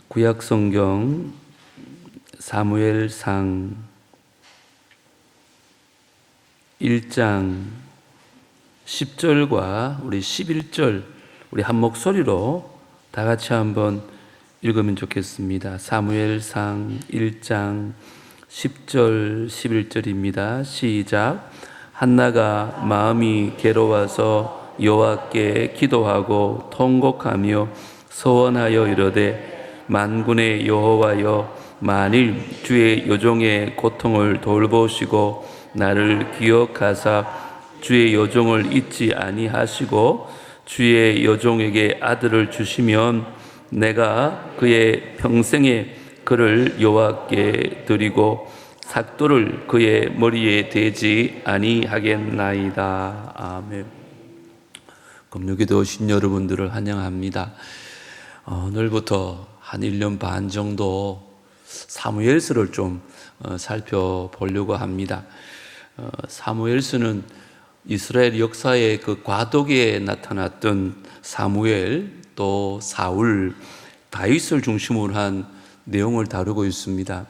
구약성경 사무엘상 1장 10절과 우리 11절 우리 한 목소리로 다 같이 한번 읽으면 좋겠습니다. 사무엘상 1장 10절 11절입니다. 시작. 한나가 마음이 괴로워서 여호와께 기도하고 통곡하며 서원하여 이르되 만군의 여호와여 만일 주의 요종의 고통을 돌보시고 나를 기억하사 주의 요종을 잊지 아니하시고 주의 요종에게 아들을 주시면 내가 그의 평생에 그를 여호와께 드리고 삭도를 그의 머리에 대지 아니하겠나이다. 아멘. 금요기도 오신 여러분들을 환영합니다. 오늘부터 한 1년 반 정도 사무엘서를 좀 살펴보려고 합니다. 사무엘서는 이스라엘 역사의 그 과도기에 나타났던 사무엘, 또 사울, 다윗을 중심으로 한 내용을 다루고 있습니다.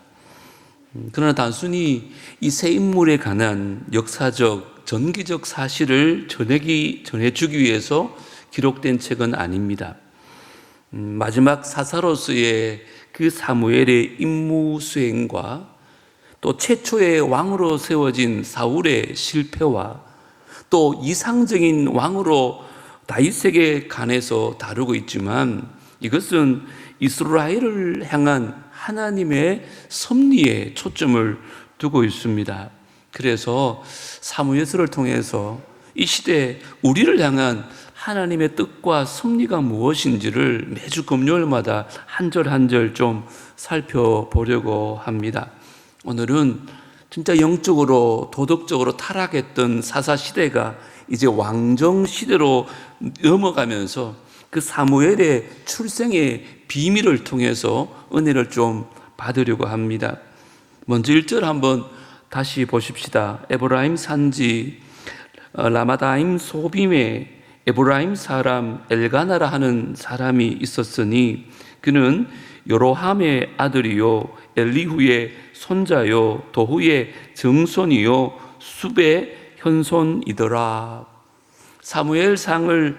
그러나 단순히 이 세 인물에 관한 역사적, 전기적 사실을 전해주기 위해서 기록된 책은 아닙니다. 마지막 사사로서의 그 사무엘의 임무 수행과 또 최초의 왕으로 세워진 사울의 실패와 또 이상적인 왕으로 다윗에게 관해서 다루고 있지만 이것은 이스라엘을 향한 하나님의 섭리에 초점을 두고 있습니다. 그래서 사무엘서를 통해서 이 시대 우리를 향한 하나님의 뜻과 섭리가 무엇인지를 매주 금요일마다 한 절 한 절 좀 살펴보려고 합니다. 오늘은 진짜 영적으로 도덕적으로 타락했던 사사시대가 이제 왕정시대로 넘어가면서 그 사무엘의 출생의 비밀을 통해서 은혜를 좀 받으려고 합니다. 먼저 1절 한번 다시 보십시다. 에브라임 산지 라마다임 소빔에 에브라임 사람 엘가나라 하는 사람이 있었으니 그는 요로함의 아들이요 엘리후의 손자요 도후의 정손이요 숲의 현손이더라. 사무엘상을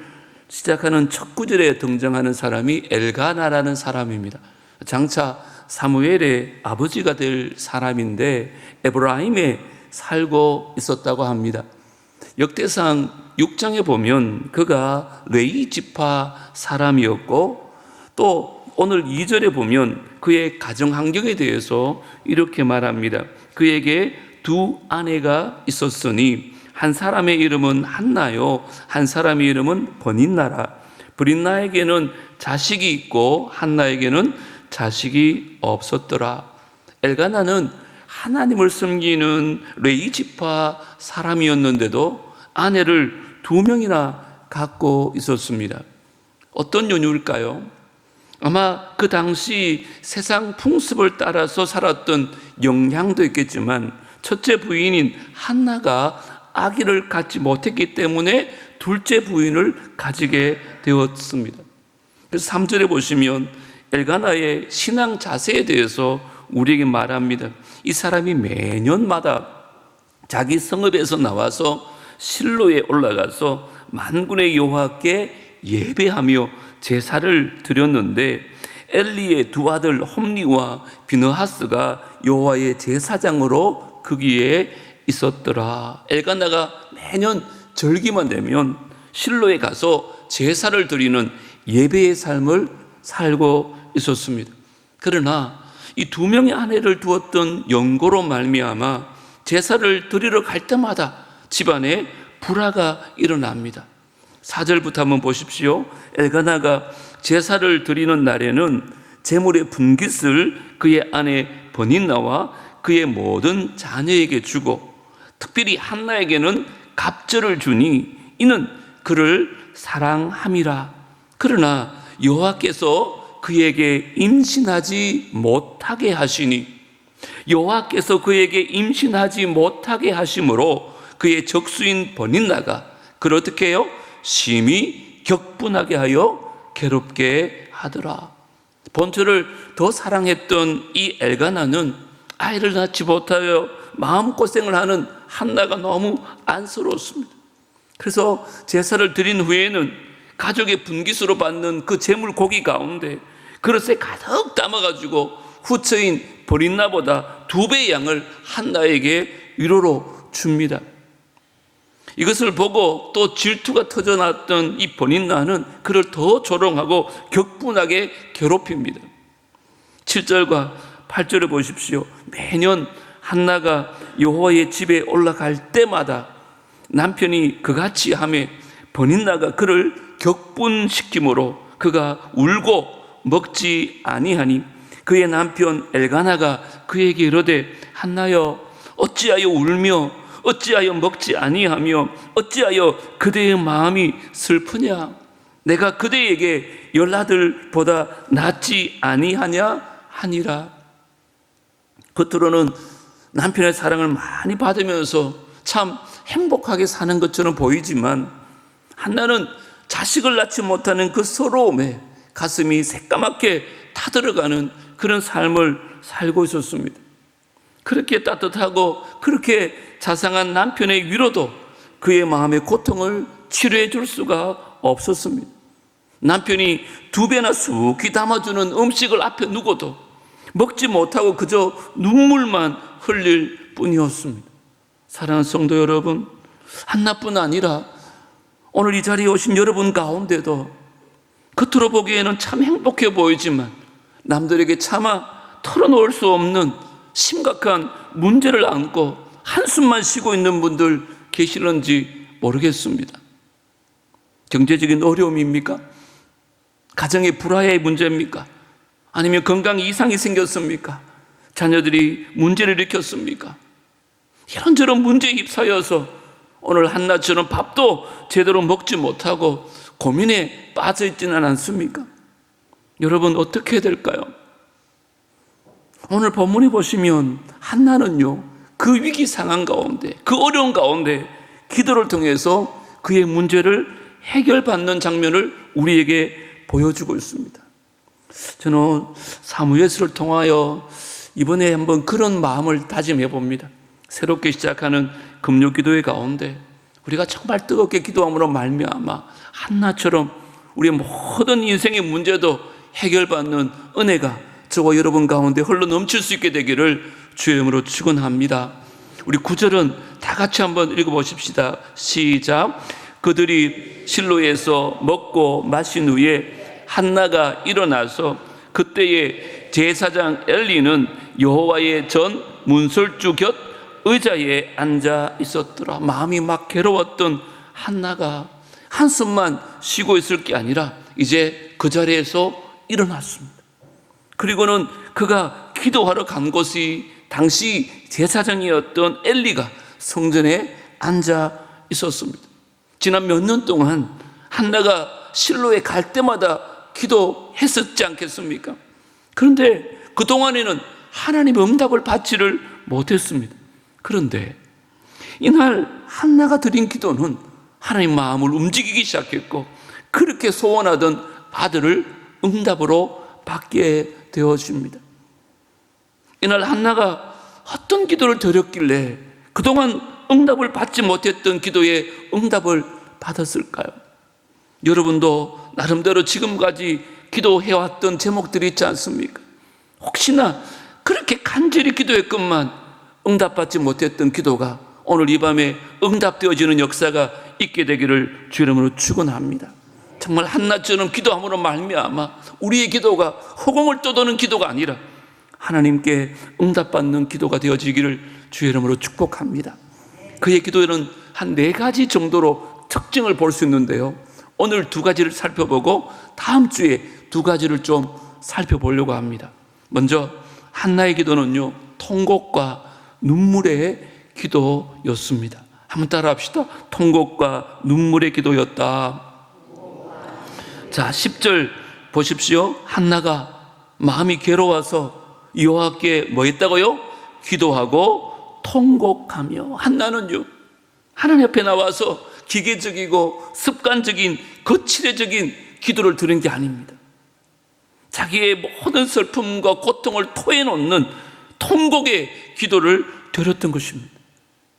시작하는 첫 구절에 등장하는 사람이 엘가나라는 사람입니다. 장차 사무엘의 아버지가 될 사람인데 에브라임에 살고 있었다고 합니다. 역대상 6장에 보면 그가 레위 지파 사람이었고 또 오늘 2절에 보면 그의 가정 환경에 대해서 이렇게 말합니다. 그에게 두 아내가 있었으니 한 사람의 이름은 한나요 한 사람의 이름은 버닌나라. 버닌나에게는 자식이 있고 한나에게는 자식이 없었더라. 엘가나는 하나님을 섬기는 레위 지파 사람이었는데도 아내를 2명이나 갖고 있었습니다. 어떤 연유일까요? 아마 그 당시 세상 풍습을 따라서 살았던 영향도 있겠지만 첫째 부인인 한나가 아기를 갖지 못했기 때문에 둘째 부인을 가지게 되었습니다. 그래서 3절에 보시면 엘가나의 신앙 자세에 대해서 우리에게 말합니다. 이 사람이 매년마다 자기 성읍에서 나와서 실로에 올라가서 만군의 여호와께 예배하며 제사를 드렸는데 엘리의 두 아들 홈리와 비느하스가 여호와의 제사장으로 거기에 있었더라. 엘가나가 매년 절기만 되면 실로에 가서 제사를 드리는 예배의 삶을 살고 있었습니다. 그러나 이 2명의 아내를 두었던 연고로 말미암아 제사를 드리러 갈 때마다 집안에 불화가 일어납니다. 4절부터 한번 보십시오. 엘가나가 제사를 드리는 날에는 제물의 분깃을 그의 아내 버닌나와 그의 모든 자녀에게 주고 특별히 한나에게는 갑절을 주니 이는 그를 사랑함이라. 그러나 여호와께서 그에게 임신하지 못하게 하시니 여호와께서 그에게 임신하지 못하게 하심으로 그의 적수인 버닌나가 그를 어떻게 해요? 심히 격분하게 하여 괴롭게 하더라. 본처를 더 사랑했던 이 엘가나는 아이를 낳지 못하여 마음고생을 하는 한나가 너무 안쓰러웠습니다. 그래서 제사를 드린 후에는 가족의 분깃으로 받는 그 제물 고기 가운데 그릇에 가득 담아가지고 후처인 버린나보다 2배의 양을 한나에게 위로로 줍니다. 이것을 보고 또 질투가 터져났던 이 버린나는 그를 더 조롱하고 격분하게 괴롭힙니다. 7절과 8절을 보십시오. 매년 한나가 여호와의 집에 올라갈 때마다 남편이 그같이 하매 버린나가 그를 격분시키므로 그가 울고 먹지 아니하니 그의 남편 엘가나가 그에게 이르되 한나여 어찌하여 울며 어찌하여 먹지 아니하며 어찌하여 그대의 마음이 슬프냐? 내가 그대에게 10아들보다 낫지 아니하냐 하니라. 겉으로는 남편의 사랑을 많이 받으면서 참 행복하게 사는 것처럼 보이지만 한나는 자식을 낳지 못하는 그 서러움에 가슴이 새까맣게 타들어가는 그런 삶을 살고 있었습니다. 그렇게 따뜻하고 그렇게 자상한 남편의 위로도 그의 마음의 고통을 치료해 줄 수가 없었습니다. 남편이 2배나 쑥히 담아주는 음식을 앞에 두고도 먹지 못하고 그저 눈물만 흘릴 뿐이었습니다. 사랑하는 성도 여러분, 한나뿐 아니라 오늘 이 자리에 오신 여러분 가운데도 겉으로 보기에는 참 행복해 보이지만 남들에게 차마 털어놓을 수 없는 심각한 문제를 안고 한숨만 쉬고 있는 분들 계시는지 모르겠습니다. 경제적인 어려움입니까? 가정의 불화의 문제입니까? 아니면 건강 이상이 생겼습니까? 자녀들이 문제를 일으켰습니까? 이런저런 문제에 휩싸여서 오늘 한나처럼 밥도 제대로 먹지 못하고 고민에 빠져 있지는 않습니까? 여러분 어떻게 해야 될까요? 오늘 본문에 보시면 한나는요 그 위기 상황 가운데 그 어려운 가운데 기도를 통해서 그의 문제를 해결받는 장면을 우리에게 보여주고 있습니다. 저는 사무엘서를 통하여 이번에 한번 그런 마음을 다짐해 봅니다. 새롭게 시작하는 금요기도회 가운데 우리가 정말 뜨겁게 기도함으로 말미암아 한나처럼 우리의 모든 인생의 문제도 해결받는 은혜가 저와 여러분 가운데 흘러 넘칠 수 있게 되기를 주의 이름으로 축원합니다. 우리 9절은 다 같이 한번 읽어보십시다. 시작. 그들이 실로에서 먹고 마신 후에 한나가 일어나서 그때에 제사장 엘리는 여호와의 전 문설주 곁 의자에 앉아 있었더라. 마음이 막 괴로웠던 한나가 한숨만 쉬고 있을 게 아니라 이제 그 자리에서 일어났습니다. 그리고는 그가 기도하러 간 곳이 당시 제사장이었던 엘리가 성전에 앉아 있었습니다. 지난 몇 년 동안 한나가 실로에 갈 때마다 기도했었지 않겠습니까? 그런데 그동안에는 하나님의 응답을 받지를 못했습니다. 그런데 이날 한나가 드린 기도는 하나님 마음을 움직이기 시작했고 그렇게 소원하던 아들을 응답으로 받게 되어집니다. 이날 한나가 어떤 기도를 드렸길래 그동안 응답을 받지 못했던 기도에 응답을 받았을까요? 여러분도 나름대로 지금까지 기도해왔던 제목들이 있지 않습니까? 혹시나 그렇게 간절히 기도했건만 응답받지 못했던 기도가 오늘 이 밤에 응답되어지는 역사가 있게 되기를 주 이름으로 축원합니다. 정말 한나처럼 기도함으로 말미암아 우리의 기도가 허공을 떠도는 기도가 아니라 하나님께 응답받는 기도가 되어지기를 주의 이름으로 축복합니다. 그의 기도에는 한 4가지 정도로 특징을 볼 수 있는데요, 오늘 2가지를 살펴보고 다음 주에 2가지를 좀 살펴보려고 합니다. 먼저 한나의 기도는요 통곡과 눈물의 기도였습니다. 한번 따라 합시다. 통곡과 눈물의 기도였다. 자, 10절 보십시오. 한나가 마음이 괴로워서 여호와께 뭐 했다고요? 기도하고 통곡하며. 한나는요 하나님 앞에 나와서 기계적이고 습관적인 거칠애적인 기도를 드린 게 아닙니다. 자기의 모든 슬픔과 고통을 토해놓는 통곡의 기도를 드렸던 것입니다.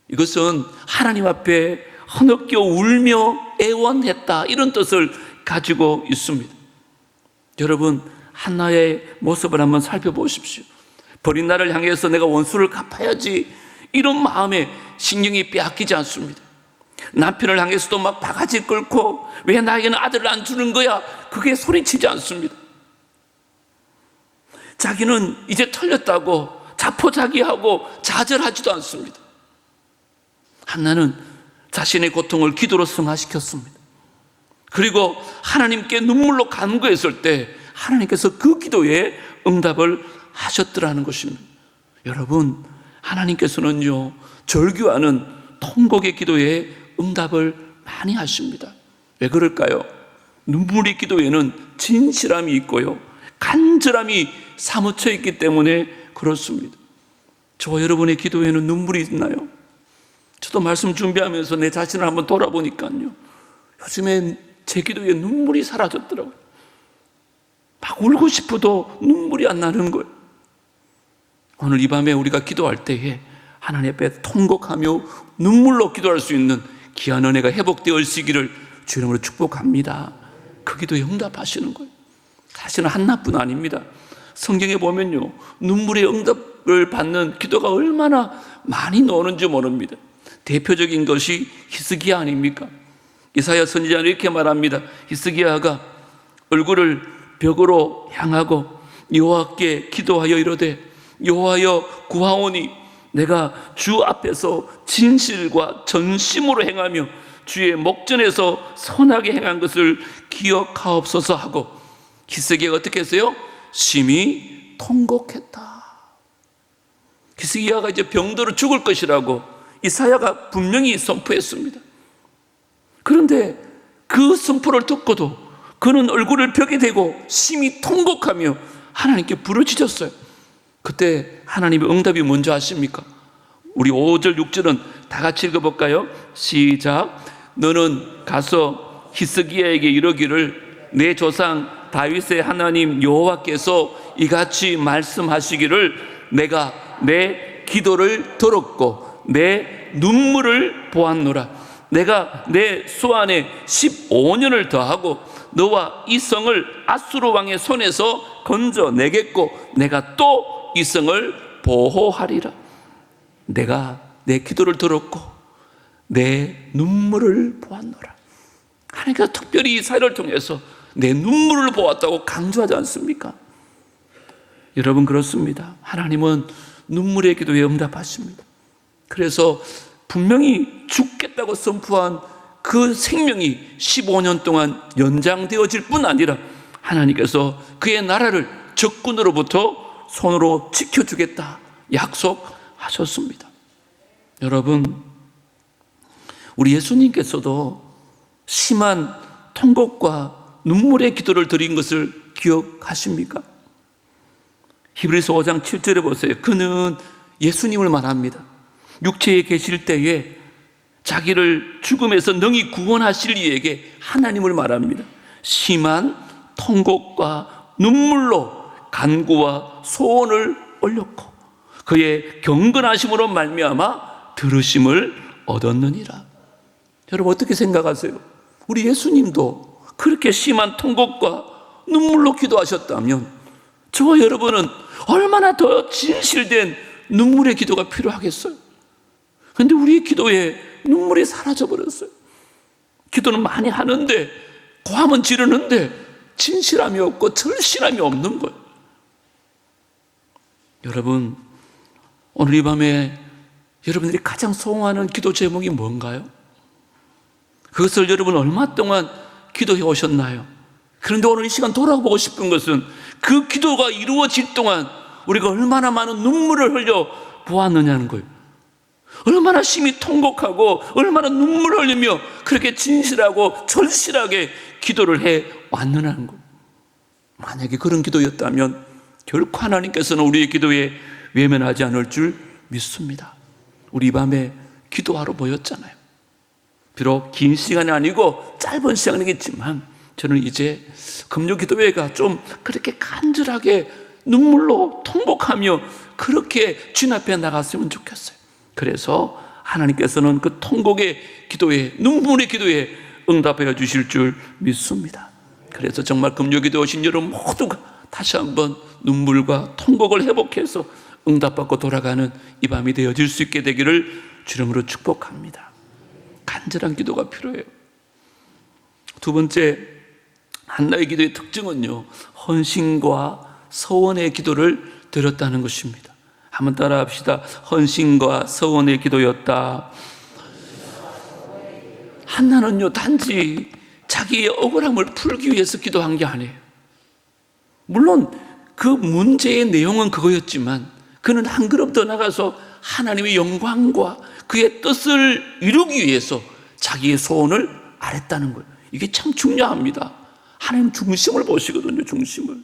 이것은 하나님 앞에 흐느껴 울며 애원했다, 이런 뜻을 가지고 있습니다. 여러분, 한나의 모습을 한번 살펴보십시오. 버린 나를 향해서 내가 원수를 갚아야지, 이런 마음에 신경이 빼앗기지 않습니다. 남편을 향해서도 막 바가지 긁고 왜 나에게는 아들을 안 주는 거야, 그게 소리치지 않습니다. 자기는 이제 털렸다고 자포자기하고 좌절하지도 않습니다. 한나는 자신의 고통을 기도로 승화시켰습니다. 그리고 하나님께 눈물로 간구했을 때 하나님께서 그 기도에 응답을 하셨더라는 것입니다. 여러분, 하나님께서는요, 절규하는 통곡의 기도에 응답을 많이 하십니다. 왜 그럴까요? 눈물의 기도에는 진실함이 있고요, 간절함이 사무쳐 있기 때문에 그렇습니다. 저와 여러분의 기도에는 눈물이 있나요? 저도 말씀 준비하면서 내 자신을 한번 돌아보니까요, 요즘에 제 기도에 눈물이 사라졌더라고요. 막 울고 싶어도 눈물이 안 나는 거예요. 오늘 이 밤에 우리가 기도할 때에 하나님 앞에 통곡하며 눈물로 기도할 수 있는 귀한 은혜가 회복되어지기를 주 이름으로 축복합니다. 그 기도에 응답하시는 거예요. 사실은 한나뿐 아닙니다. 성경에 보면요, 눈물의 응답을 받는 기도가 얼마나 많이 나오는지 모릅니다. 대표적인 것이 히스기야 아닙니까? 이사야 선지자는 이렇게 말합니다. 히스기야가 얼굴을 벽으로 향하고 여호와께 기도하여 이르되, 여호와여 구하오니 내가 주 앞에서 진실과 전심으로 행하며 주의 목전에서 선하게 행한 것을 기억하옵소서 하고, 히스기야가 어떻게 했어요? 심히 통곡했다. 히스기야가 이제 병들어 죽을 것이라고 이사야가 분명히 선포했습니다. 그런데 그 선포를 듣고도 그는 얼굴을 벽에 대고 심히 통곡하며 하나님께 부르짖었어요. 그때 하나님의 응답이 뭔지 아십니까? 우리 5절 6절은 다 같이 읽어볼까요? 시작. 너는 가서 히스기야에게 이르기를, 내 조상 다윗의 하나님 여호와께서 이같이 말씀하시기를, 내가 내 기도를 들었고 내 눈물을 보았노라. 내가 내 수안에 15년을 더하고 너와 이 성을 아수르 왕의 손에서 건져내겠고 내가 또 이 성을 보호하리라. 내가 내 기도를 들었고 내 눈물을 보았노라. 하나님께서 특별히 이 사회를 통해서 내 눈물을 보았다고 강조하지 않습니까? 여러분, 그렇습니다. 하나님은 눈물의 기도에 응답하십니다. 그래서 분명히 죽겠다고 선포한 그 생명이 15년 동안 연장되어질 뿐 아니라 하나님께서 그의 나라를 적군으로부터 손으로 지켜주겠다 약속하셨습니다. 여러분, 우리 예수님께서도 심한 통곡과 눈물의 기도를 드린 것을 기억하십니까? 히브리서 5장 7절에 보세요. 그는 예수님을 말합니다. 육체에 계실 때에 자기를 죽음에서 능히 구원하실 이에게 하나님을 말합니다. 심한 통곡과 눈물로 간구와 소원을 올렸고 그의 경건하심으로 말미암아 들으심을 얻었느니라. 여러분, 어떻게 생각하세요? 우리 예수님도 그렇게 심한 통곡과 눈물로 기도하셨다면 저와 여러분은 얼마나 더 진실된 눈물의 기도가 필요하겠어요? 그런데 우리의 기도에 눈물이 사라져버렸어요. 기도는 많이 하는데, 고함은 지르는데 진실함이 없고 절실함이 없는 거예요. 여러분, 오늘 이 밤에 여러분들이 가장 소원하는 기도 제목이 뭔가요? 그것을 여러분 얼마 동안 기도해 오셨나요? 그런데 오늘 이 시간 돌아보고 싶은 것은 그 기도가 이루어질 동안 우리가 얼마나 많은 눈물을 흘려 보았느냐는 거예요. 얼마나 심히 통곡하고 얼마나 눈물을 흘리며 그렇게 진실하고 절실하게 기도를 해 왔느냐는 거예요. 만약에 그런 기도였다면 결코 하나님께서는 우리의 기도에 외면하지 않을 줄 믿습니다. 우리 이 밤에 기도하러 모였잖아요. 비록 긴 시간이 아니고 짧은 시간이겠지만 저는 이제 금요기도회가 좀 그렇게 간절하게 눈물로 통곡하며 그렇게 주님 앞에 나갔으면 좋겠어요. 그래서 하나님께서는 그 통곡의 기도에, 눈물의 기도에 응답해 주실 줄 믿습니다. 그래서 정말 금요기도 오신 여러분 모두가 다시 한번 눈물과 통곡을 회복해서 응답받고 돌아가는 이 밤이 되어질 수 있게 되기를 주님으로 축복합니다. 간절한 기도가 필요해요. 두 번째, 한나의 기도의 특징은요, 헌신과 서원의 기도를 드렸다는 것입니다. 한번 따라 합시다. 헌신과 서원의 기도였다. 한나는요, 단지 자기의 억울함을 풀기 위해서 기도한 게 아니에요. 물론 그 문제의 내용은 그거였지만 그는 한 걸음 더 나가서 하나님의 영광과 그의 뜻을 이루기 위해서 자기의 소원을 아랬다는 거예요. 이게 참 중요합니다. 하나님 중심을 보시거든요, 중심을.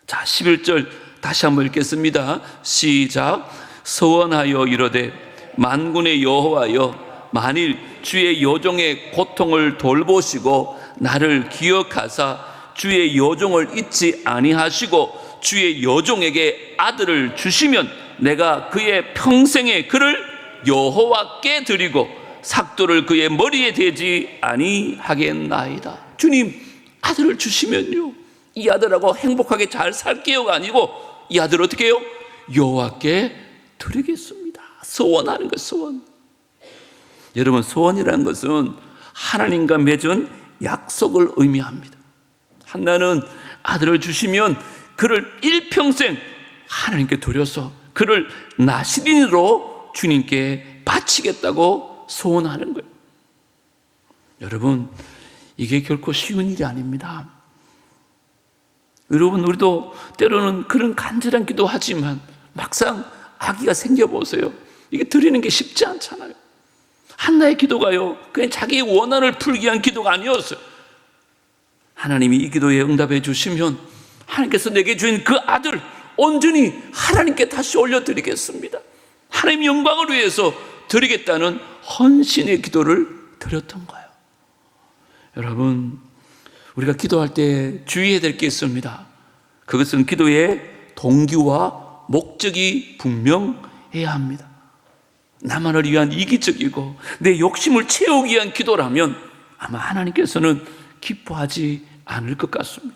자, 11절 다시 한번 읽겠습니다. 시작. 서원하여 이르되 만군의 여호와여, 만일 주의 여종의 고통을 돌보시고 나를 기억하사 주의 여종을 잊지 아니하시고 주의 여종에게 아들을 주시면 내가 그의 평생에 그를 여호와께 드리고 삭도를 그의 머리에 대지 아니하겠나이다. 주님, 아들을 주시면요, 이 아들하고 행복하게 잘 살게요가 아니고 이 아들 어떻게 해요? 여호와께 드리겠습니다. 소원하는 것, 소원. 여러분, 소원이라는 것은 하나님과 맺은 약속을 의미합니다. 한나는 아들을 주시면 그를 일평생 하나님께 드려서 그를 나시린으로 주님께 바치겠다고 소원하는 거예요. 여러분, 이게 결코 쉬운 일이 아닙니다. 여러분, 우리도 때로는 그런 간절한 기도하지만 막상 아기가 생겨보세요. 이게 드리는 게 쉽지 않잖아요. 한나의 기도가요, 그냥 자기의 원한을 풀기 위한 기도가 아니었어요. 하나님이 이 기도에 응답해 주시면 하나님께서 내게 주신 그 아들 온전히 하나님께 다시 올려드리겠습니다. 하나님 영광을 위해서 드리겠다는 헌신의 기도를 드렸던 거예요. 여러분, 우리가 기도할 때 주의해야 될 게 있습니다. 그것은 기도의 동기와 목적이 분명해야 합니다. 나만을 위한 이기적이고 내 욕심을 채우기 위한 기도라면 아마 하나님께서는 기뻐하지 않을 것 같습니다.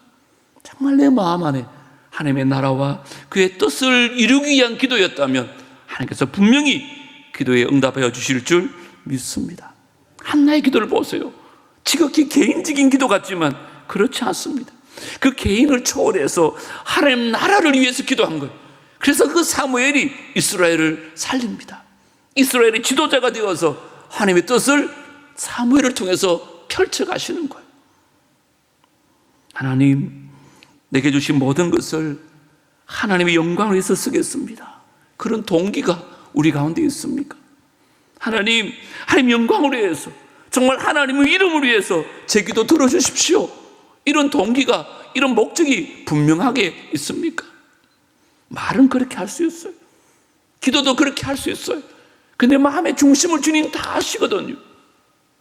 정말 내 마음 안에 하나님의 나라와 그의 뜻을 이루기 위한 기도였다면 하나님께서 분명히 기도에 응답하여 주실 줄 믿습니다. 한나의 기도를 보세요. 지극히 개인적인 기도 같지만 그렇지 않습니다. 그 개인을 초월해서 하나님 나라를 위해서 기도한 거예요. 그래서 그 사무엘이 이스라엘을 살립니다. 이스라엘의 지도자가 되어서 하나님의 뜻을 사무엘을 통해서 펼쳐가시는 거예요. 하나님, 내게 주신 모든 것을 하나님의 영광을 위해서 쓰겠습니다. 그런 동기가 우리 가운데 있습니까? 하나님, 하나님 영광을 위해서, 정말 하나님의 이름을 위해서 제 기도 들어주십시오. 이런 동기가, 이런 목적이 분명하게 있습니까? 말은 그렇게 할 수 있어요. 기도도 그렇게 할 수 있어요. 근데 마음의 중심을 주님 다 아시거든요.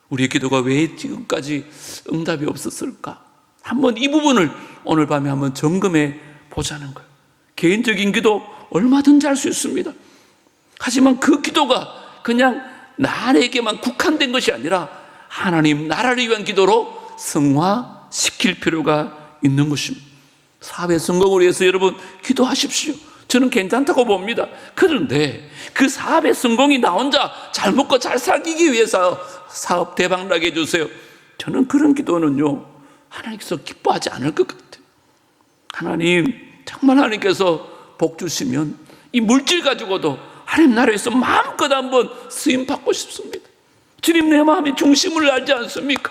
우리의 기도가 왜 지금까지 응답이 없었을까? 한번 이 부분을 오늘 밤에 한번 점검해 보자는 거예요. 개인적인 기도 얼마든지 할 수 있습니다. 하지만 그 기도가 그냥 나에게만 국한된 것이 아니라 하나님 나라를 위한 기도로 승화시킬 필요가 있는 것입니다. 사회 성공을 위해서 여러분 기도하십시오. 저는 괜찮다고 봅니다. 그런데 그 사업의 성공이 나 혼자 잘 먹고 잘 살기 위해서 사업 대박 나게 해주세요. 저는 그런 기도는요, 하나님께서 기뻐하지 않을 것 같아요. 하나님, 정말 하나님께서 복 주시면 이 물질 가지고도 하나님 나라에서 마음껏 한번 쓰임 받고 싶습니다. 주님, 내 마음의 중심을 알지 않습니까?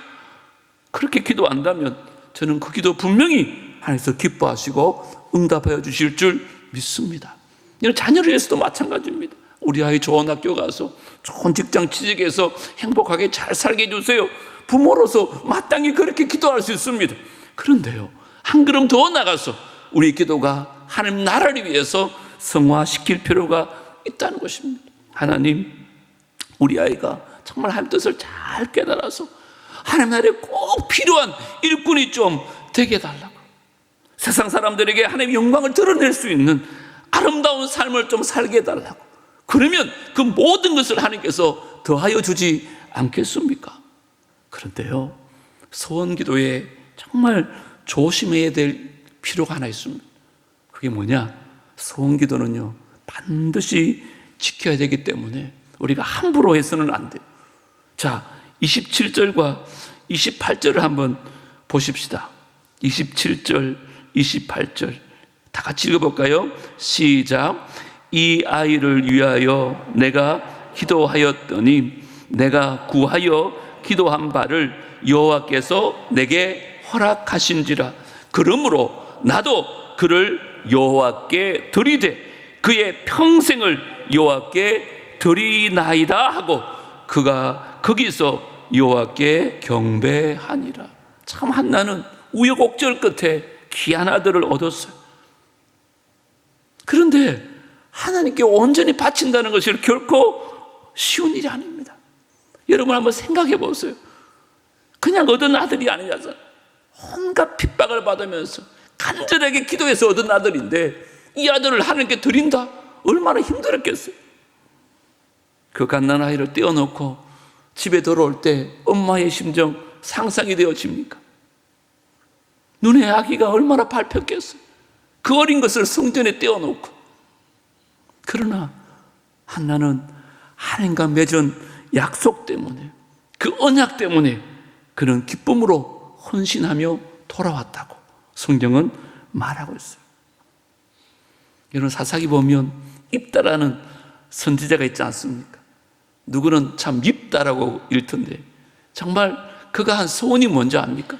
그렇게 기도한다면 저는 그 기도 분명히 하나님께서 기뻐하시고 응답하여 주실 줄 믿습니다. 이런 자녀를 위해서도 마찬가지입니다. 우리 아이 좋은 학교 가서 좋은 직장 취직해서 행복하게 잘 살게 해주세요. 부모로서 마땅히 그렇게 기도할 수 있습니다. 그런데요, 한 걸음 더 나가서 우리 기도가 하나님 나라를 위해서 성화시킬 필요가 있다는 것입니다. 하나님, 우리 아이가 정말 하나님 뜻을 잘 깨달아서 하나님 나라에 꼭 필요한 일꾼이 좀 되게 해달라고. 세상 사람들에게 하나님의 영광을 드러낼 수 있는 아름다운 삶을 좀 살게 해달라고. 그러면 그 모든 것을 하나님께서 더하여 주지 않겠습니까? 그런데요, 소원 기도에 정말 조심해야 될 필요가 하나 있습니다. 그게 뭐냐? 소원 기도는요, 반드시 지켜야 되기 때문에 우리가 함부로 해서는 안 돼요. 자, 27절과 28절을 한번 보십시다. 27절, 28절 다 같이 읽어볼까요? 시작. 이 아이를 위하여 내가 기도하였더니 내가 구하여 기도한 바를 여호와께서 내게 허락하신지라. 그러므로 나도 그를 여호와께 드리되 그의 평생을 여호와께 드리나이다 하고 그가 거기서 여호와께 경배하니라. 참 한나는 우여곡절 끝에 귀한 아들을 얻었어요. 그런데 하나님께 온전히 바친다는 것이 결코 쉬운 일이 아닙니다. 여러분 한번 생각해 보세요. 그냥 얻은 아들이 아니라서 온갖 핍박을 받으면서 간절하게 기도해서 얻은 아들인데 이 아들을 하나님께 드린다? 얼마나 힘들었겠어요. 그 갓난 아이를 떼어놓고 집에 돌아올 때 엄마의 심정 상상이 되어집니까? 눈에 아기가 얼마나 밟혔겠어요. 그 어린 것을 성전에 떼어놓고. 그러나 한나는 하나님과 맺은 약속 때문에, 그 언약 때문에 그는 기쁨으로 헌신하며 돌아왔다고 성경은 말하고 있어요. 여러분, 사사기 보면 입다라는 선지자가 있지 않습니까? 누구는 참 밉다라고 읽던데 정말 그가 한 소원이 뭔지 압니까?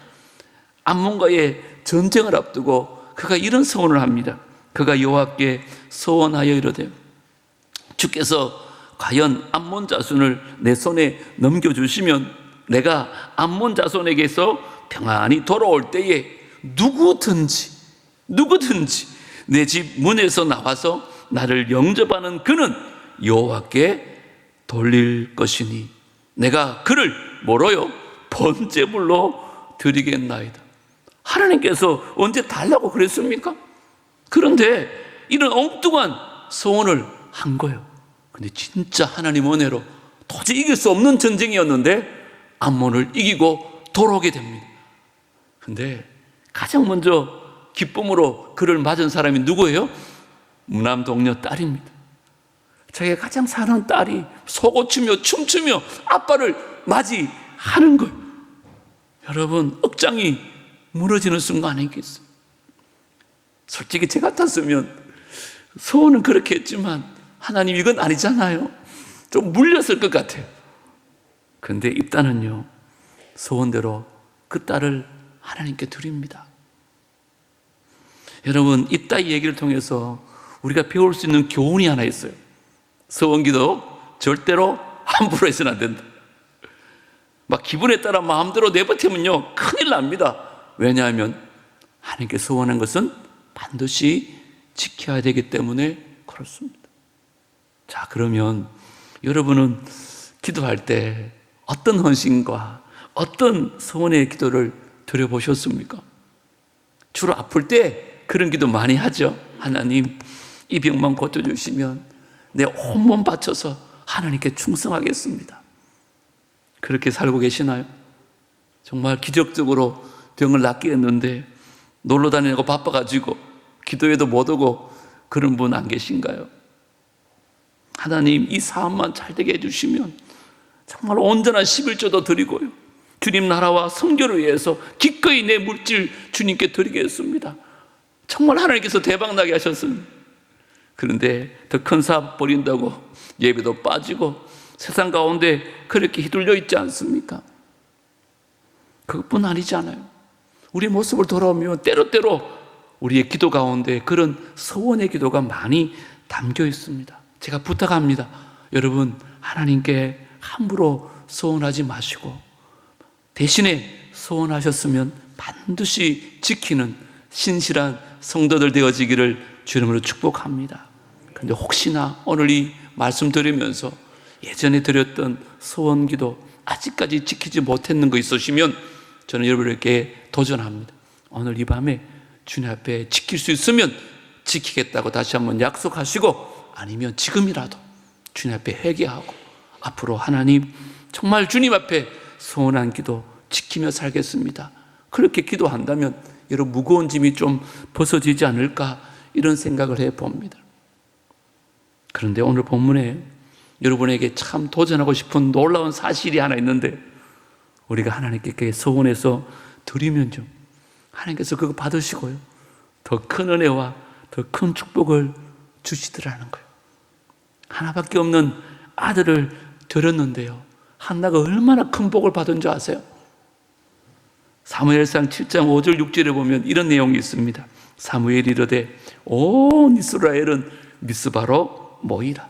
암몬과의 전쟁을 앞두고 그가 이런 소원을 합니다. 그가 여호와께 소원하여 이르되 주께서 과연 암몬 자손을 내 손에 넘겨주시면 내가 암몬 자손에게서 평안히 돌아올 때에 누구든지 내 집 문에서 나와서 나를 영접하는 그는 여호와께 돌릴 것이니 내가 그를 뭐로요? 번제물로 드리겠나이다. 하나님께서 언제 달라고 그랬습니까? 그런데 이런 엉뚱한 소원을 한 거예요. 근데 진짜 하나님 은혜로 도저히 이길 수 없는 전쟁이었는데 암몬을 이기고 돌아오게 됩니다. 근데 가장 먼저 기쁨으로 그를 맞은 사람이 누구예요? 무남 동료 딸입니다. 자기가 가장 사랑하는 딸이 속옷치며 춤추며 아빠를 맞이하는 거예요. 여러분, 억장이 무너지는 순간 아니겠어요? 솔직히 제 같았으면 소원은 그렇게 했지만 하나님 이건 아니잖아요. 좀 물렸을 것 같아요. 근데 입다는요, 소원대로 그 딸을 하나님께 드립니다. 여러분, 입다 이 얘기를 통해서 우리가 배울 수 있는 교훈이 하나 있어요. 소원기도 절대로 함부로 해서는 안 된다. 막 기분에 따라 마음대로 내버티면요 큰일 납니다. 왜냐하면 하나님께 소원한 것은 반드시 지켜야 되기 때문에 그렇습니다. 자, 그러면 여러분은 기도할 때 어떤 헌신과 어떤 소원의 기도를 드려보셨습니까? 주로 아플 때 그런 기도 많이 하죠. 하나님, 이 병만 고쳐주시면 내 온몸 바쳐서 하나님께 충성하겠습니다. 그렇게 살고 계시나요? 정말 기적적으로 병을 낫게 했는데 놀러 다니고 바빠가지고 기도해도 못 오고 그런 분 안 계신가요? 하나님, 이 사업만 잘 되게 해주시면 정말 온전한 11조도 드리고요, 주님 나라와 선교를 위해서 기꺼이 내 물질 주님께 드리겠습니다. 정말 하나님께서 대박나게 하셨습니다. 그런데 더 큰 사업 벌인다고 예배도 빠지고 세상 가운데 그렇게 휘둘려 있지 않습니까? 그것뿐 아니잖아요. 우리 모습을 돌아오면 때로때로 우리의 기도 가운데 그런 소원의 기도가 많이 담겨 있습니다. 제가 부탁합니다. 여러분, 하나님께 함부로 소원하지 마시고 대신에 소원하셨으면 반드시 지키는 신실한 성도들 되어지기를 주님으로 축복합니다. 그런데 혹시나 오늘 이 말씀 드리면서 예전에 드렸던 소원기도 아직까지 지키지 못했는 거 있으시면 저는 여러분에게 도전합니다. 오늘 이 밤에 주님 앞에 지킬 수 있으면 지키겠다고 다시 한번 약속하시고, 아니면 지금이라도 주님 앞에 회개하고 앞으로 하나님 정말 주님 앞에 소원한 기도 지키며 살겠습니다, 그렇게 기도한다면 여러분 무거운 짐이 좀 벗어지지 않을까, 이런 생각을 해봅니다. 그런데 오늘 본문에 여러분에게 참 도전하고 싶은 놀라운 사실이 하나 있는데, 우리가 하나님께 소원해서 드리면요, 하나님께서 그거 받으시고요, 더 큰 은혜와 더 큰 축복을 주시더라는 거예요. 하나밖에 없는 아들을 드렸는데요, 한나가 얼마나 큰 복을 받은 줄 아세요? 사무엘상 7장 5절 6절에 보면 이런 내용이 있습니다. 사무엘이 이르되 온 이스라엘은 미스바로 모이라.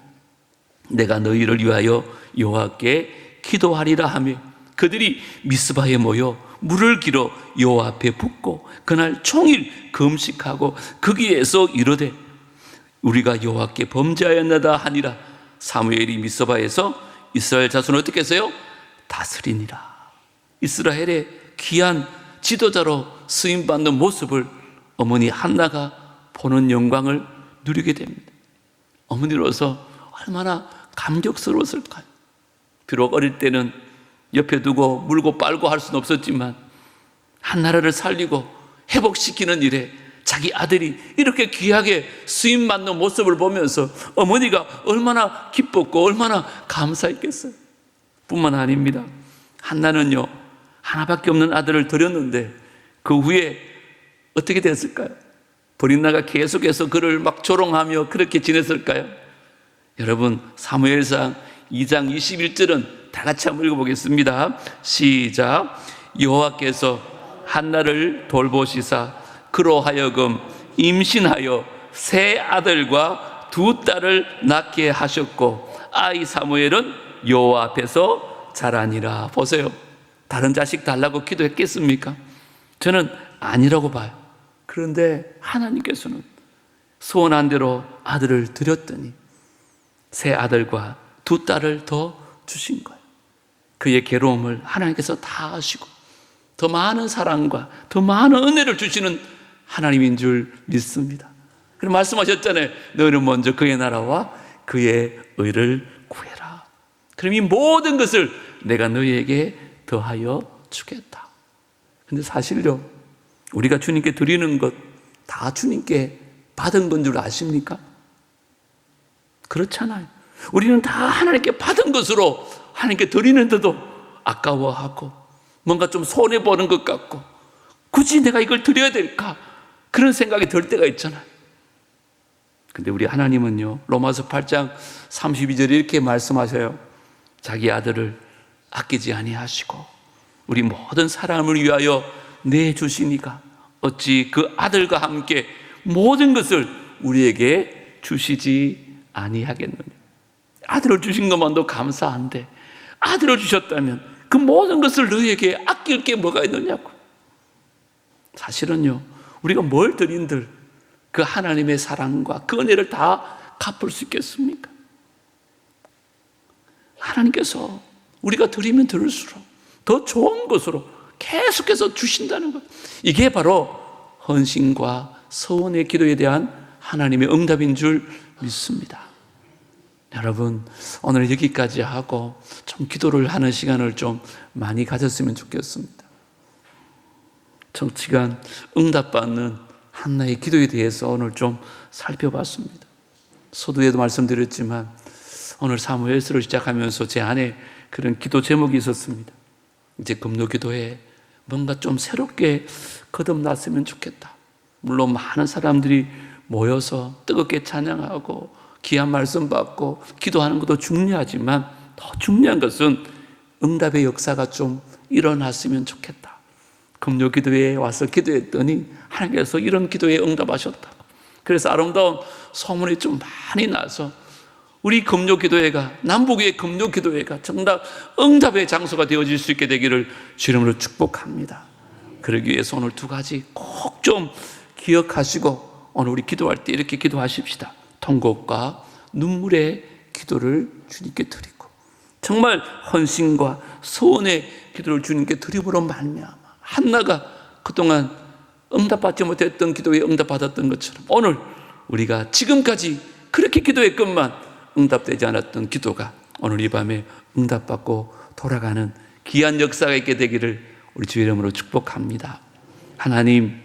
내가 너희를 위하여 여호와께 기도하리라 하며 그들이 미스바에 모여 물을 길어 여호와 앞에 붓고 그날 종일 금식하고 거기에서 이르되 우리가 여호와께 범죄하였나다 하니라. 사무엘이 미스바에서 이스라엘 자손을 어떻게 했어요? 다스리니라. 이스라엘의 귀한 지도자로 쓰임받는 모습을 어머니 한나가 보는 영광을 누리게 됩니다. 어머니로서 얼마나 감격스러웠을까요? 비록 어릴 때는 옆에 두고 물고 빨고 할 수는 없었지만 한 나라를 살리고 회복시키는 일에 자기 아들이 이렇게 귀하게 쓰임받는 모습을 보면서 어머니가 얼마나 기뻤고 얼마나 감사했겠어요. 뿐만 아닙니다. 한나는요, 하나밖에 없는 아들을 드렸는데 그 후에 어떻게 됐을까요? 브린나가 계속해서 그를 막 조롱하며 그렇게 지냈을까요? 여러분, 사무엘상 2장 21절은 다 같이 한번 읽어보겠습니다. 시작. 여호와께서 한나를 돌보시사 그로 하여금 임신하여 세 아들과 두 딸을 낳게 하셨고 아이 사무엘은 여호와 앞에서 자라니라. 보세요. 다른 자식 달라고 기도했겠습니까? 저는 아니라고 봐요. 그런데 하나님께서는 소원한 대로 아들을 드렸더니 세 아들과 두 딸을 더 주신 거예요. 그의 괴로움을 하나님께서 다 아시고 더 많은 사랑과 더 많은 은혜를 주시는 하나님인 줄 믿습니다. 그럼 말씀하셨잖아요. 너희는 먼저 그의 나라와 그의 의를 구해라. 그럼 이 모든 것을 내가 너희에게 더하여 주겠다. 근데 사실요, 우리가 주님께 드리는 것 다 주님께 받은 건 줄 아십니까? 그렇잖아요. 우리는 다 하나님께 받은 것으로 하나님께 드리는데도 아까워하고 뭔가 좀 손해보는 것 같고 굳이 내가 이걸 드려야 될까? 그런 생각이 들 때가 있잖아요. 근데 우리 하나님은요, 로마서 8장 32절에 이렇게 말씀하셔요. 자기 아들을 아끼지 아니하시고 우리 모든 사람을 위하여 내주시니까 어찌 그 아들과 함께 모든 것을 우리에게 주시지 아니하겠느냐. 아들을 주신 것만도 감사한데 아들을 주셨다면 그 모든 것을 너희에게 아낄 게 뭐가 있느냐고. 사실은요, 우리가 뭘 드린들 그 하나님의 사랑과 그 은혜를 다 갚을 수 있겠습니까? 하나님께서 우리가 드리면 드릴수록 더 좋은 것으로 계속해서 주신다는 것. 이게 바로 헌신과 서원의 기도에 대한 하나님의 응답인 줄 믿습니다. 여러분, 오늘 여기까지 하고 좀 기도를 하는 시간을 좀 많이 가졌으면 좋겠습니다. 정치간 응답받는 한나의 기도에 대해서 오늘 좀 살펴봤습니다. 서두에도 말씀드렸지만 오늘 사무엘서를 시작하면서 제 안에 그런 기도 제목이 있었습니다. 이제 금요기도에 뭔가 좀 새롭게 거듭났으면 좋겠다. 물론 많은 사람들이 모여서 뜨겁게 찬양하고 귀한 말씀 받고 기도하는 것도 중요하지만 더 중요한 것은 응답의 역사가 좀 일어났으면 좋겠다. 금요기도에 와서 기도했더니 하나님께서 이런 기도에 응답하셨다고. 그래서 아름다운 소문이 좀 많이 나서 우리 금요기도회가, 남북의 금요기도회가 정답 응답의 장소가 되어질 수 있게 되기를 주님으로 축복합니다. 그러기 위해서 오늘 두 가지 꼭 좀 기억하시고 오늘 우리 기도할 때 이렇게 기도하십시다. 통곡과 눈물의 기도를 주님께 드리고 정말 헌신과 소원의 기도를 주님께 드림으로 말미암아 한나가 그동안 응답받지 못했던 기도에 응답받았던 것처럼 오늘 우리가 지금까지 그렇게 기도했건만 응답되지 않았던 기도가 오늘 이 밤에 응답받고 돌아가는 귀한 역사가 있게 되기를 우리 주의 이름으로 축복합니다. 하나님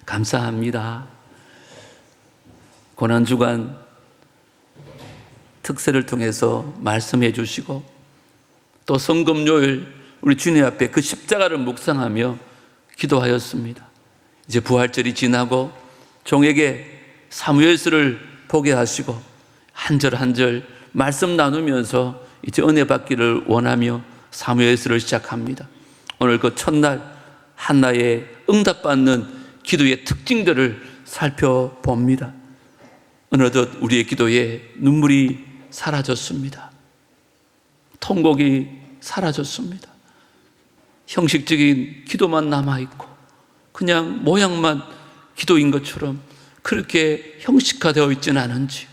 감사합니다. 고난주간 특세를 통해서 말씀해 주시고 또 성금요일 우리 주님 앞에 그 십자가를 묵상하며 기도하였습니다. 이제 부활절이 지나고 종에게 사무엘서를 보게 하시고 한 절 한 절 말씀 나누면서 이제 은혜 받기를 원하며 사무엘서를 시작합니다. 오늘 그 첫날 한나의 응답받는 기도의 특징들을 살펴봅니다. 어느덧 우리의 기도에 눈물이 사라졌습니다. 통곡이 사라졌습니다. 형식적인 기도만 남아있고 그냥 모양만 기도인 것처럼 그렇게 형식화되어 있지는 않은지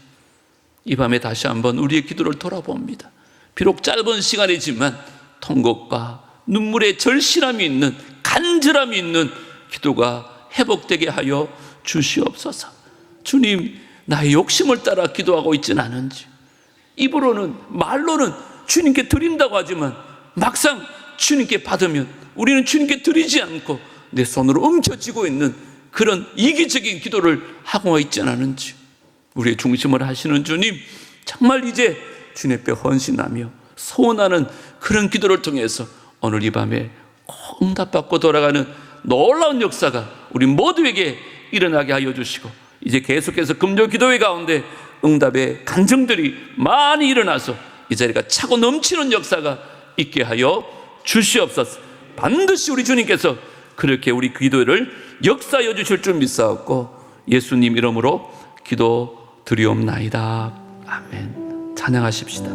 이 밤에 다시 한번 우리의 기도를 돌아봅니다. 비록 짧은 시간이지만 통곡과 눈물의 절실함이 있는 간절함이 있는 기도가 회복되게 하여 주시옵소서. 주님, 나의 욕심을 따라 기도하고 있지는 않은지 입으로는 말로는 주님께 드린다고 하지만 막상 주님께 받으면 우리는 주님께 드리지 않고 내 손으로 움켜쥐고 있는 그런 이기적인 기도를 하고 있지는 않은지 우리의 중심을 하시는 주님, 정말 이제 주님 앞에 헌신하며 소원하는 그런 기도를 통해서 오늘 이 밤에 꼭 응답받고 돌아가는 놀라운 역사가 우리 모두에게 일어나게 하여 주시고 이제 계속해서 금요 기도회 가운데 응답의 간증들이 많이 일어나서 이 자리가 차고 넘치는 역사가 있게 하여 주시옵소서. 반드시 우리 주님께서 그렇게 우리 기도를 역사하여 주실 줄 믿사옵고 예수님 이름으로 기도 드리옵나이다. 아멘. 찬양하십시다.